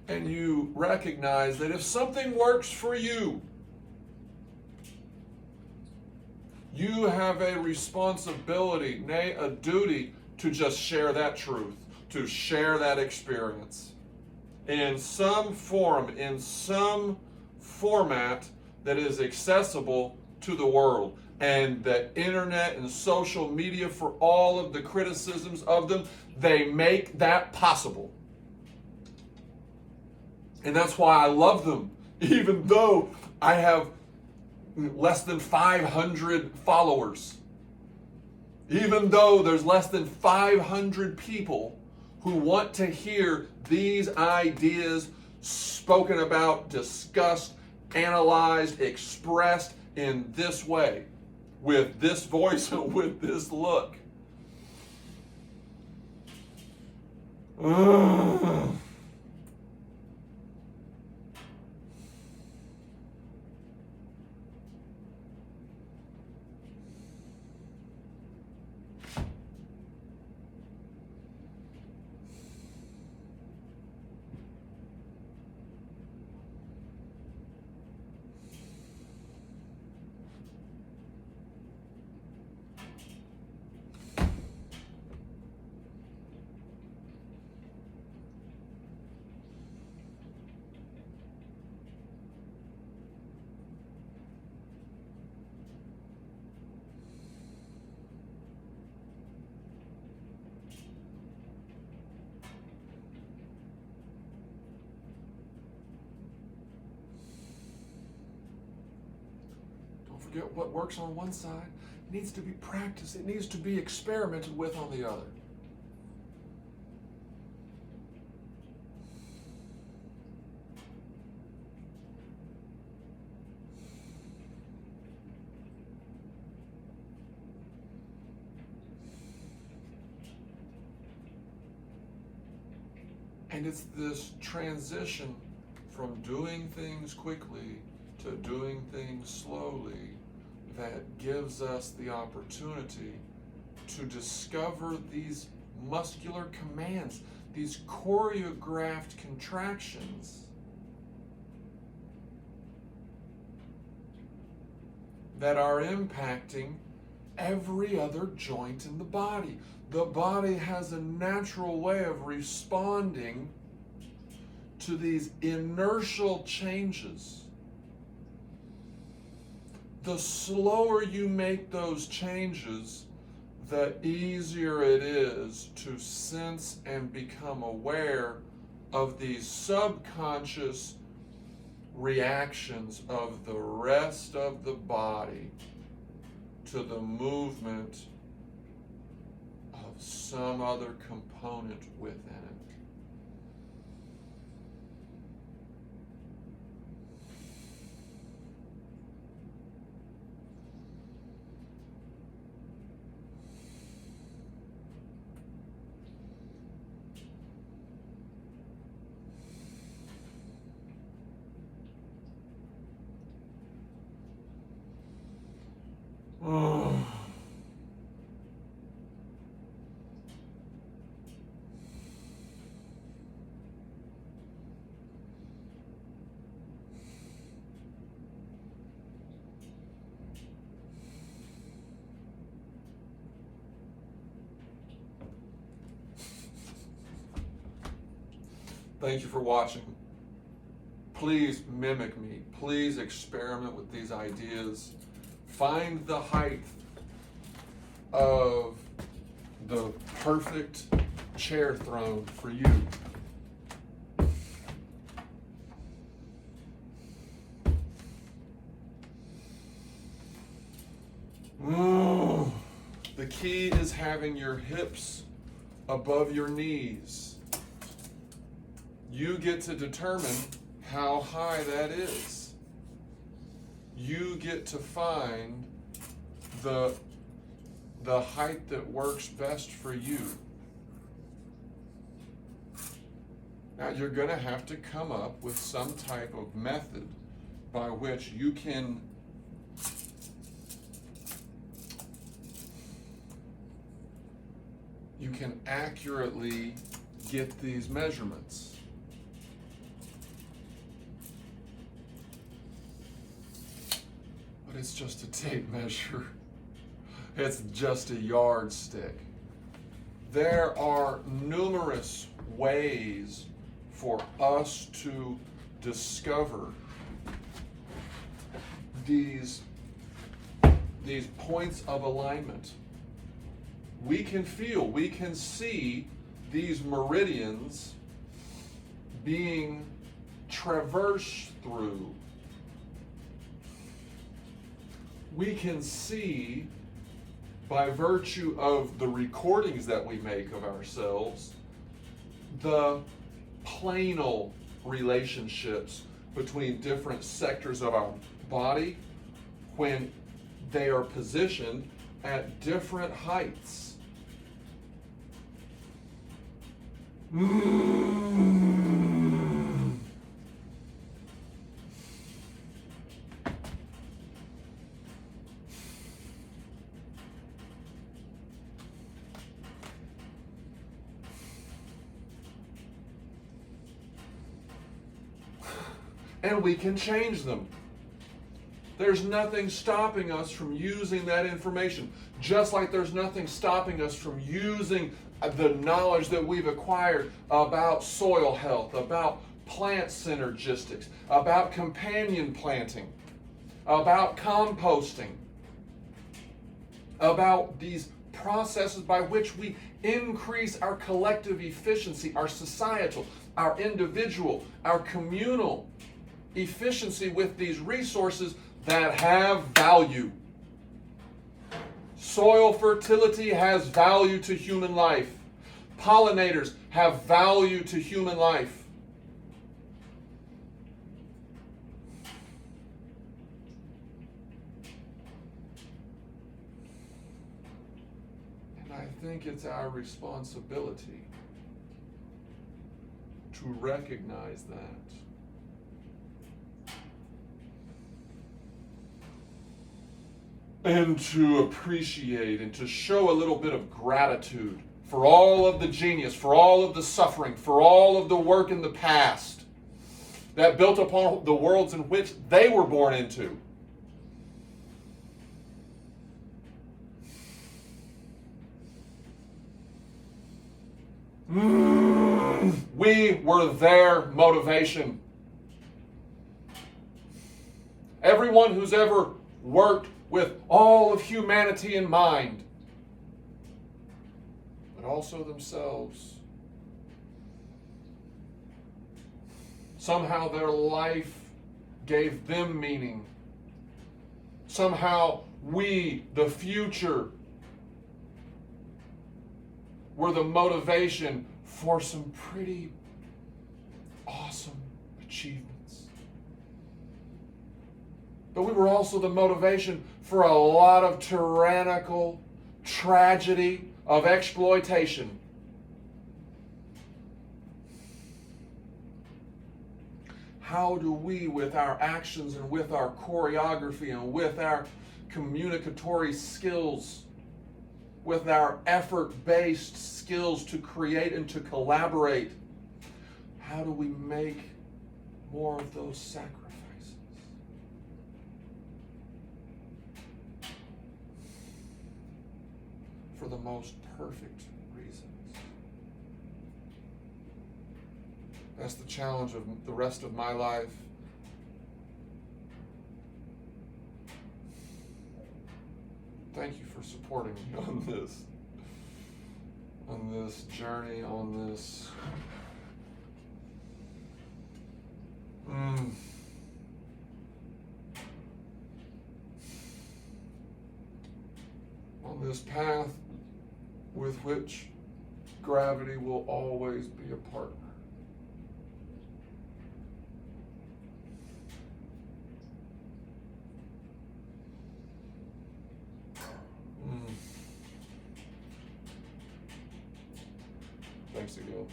and you recognize that if something works for you, you have a responsibility, nay, a duty to just share that truth, to share that experience in some form, in some format that is accessible to the world. And the internet and social media, for all of the criticisms of them, they make that possible. And that's why I love them, even though I have less than 500 followers. Even though there's less than 500 people who want to hear these ideas spoken about, discussed, analyzed, expressed in this way, with this voice and with this look. Forget what works on one side. It needs to be practiced. It needs to be experimented with on the other. And it's this transition from doing things quickly to doing things slowly that gives us the opportunity to discover these muscular commands, these choreographed contractions that are impacting every other joint in the body. The body has a natural way of responding to these inertial changes. The slower you make those changes, the easier it is to sense and become aware of these subconscious reactions of the rest of the body to the movement of some other component within it. Oh. Thank you for watching. Please mimic me. Please experiment with these ideas. Find the height of the perfect chair throne for you. The key is having your hips above your knees. You get to determine how high that is. You get to find the height that works best for you. Now, you're going to have to come up with some type of method by which you can accurately get these measurements. it's just a tape measure. It's just a yardstick. There are numerous ways for us to discover these points of alignment. We can feel, we can see these meridians being traversed through. We can see, by virtue of the recordings that we make of ourselves, the planal relationships between different sectors of our body when they are positioned at different heights. And we can change them. There's nothing stopping us from using that information, just like there's nothing stopping us from using the knowledge that we've acquired about soil health, about plant synergistics, about companion planting, about composting, about these processes by which we increase our collective efficiency, our societal, our individual, our communal efficiency with these resources that have value. Soil fertility has value to human life. Pollinators have value to human life. And I think it's our responsibility to recognize that. And to appreciate and to show a little bit of gratitude for all of the genius, for all of the suffering, for all of the work in the past that built upon the worlds in which they were born into. We were their motivation. Everyone who's ever worked with all of humanity in mind, but also themselves. Somehow their life gave them meaning. Somehow we, the future, were the motivation for some pretty awesome achievements. But we were also the motivation for a lot of tyrannical tragedy of exploitation. How do we, with our actions and with our choreography and with our communicatory skills, with our effort-based skills to create and to collaborate, how do we make more of those sacrifices? For the most perfect reasons. That's the challenge of the rest of my life. Thank you for supporting me on this journey, on this on this path with which gravity will always be a partner. Thanks again.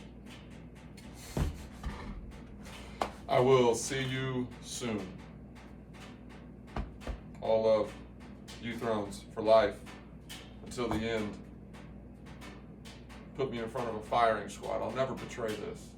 I will see you soon. All love. uThrones for life. Until the end. Put me in front of a firing squad. I'll never betray this.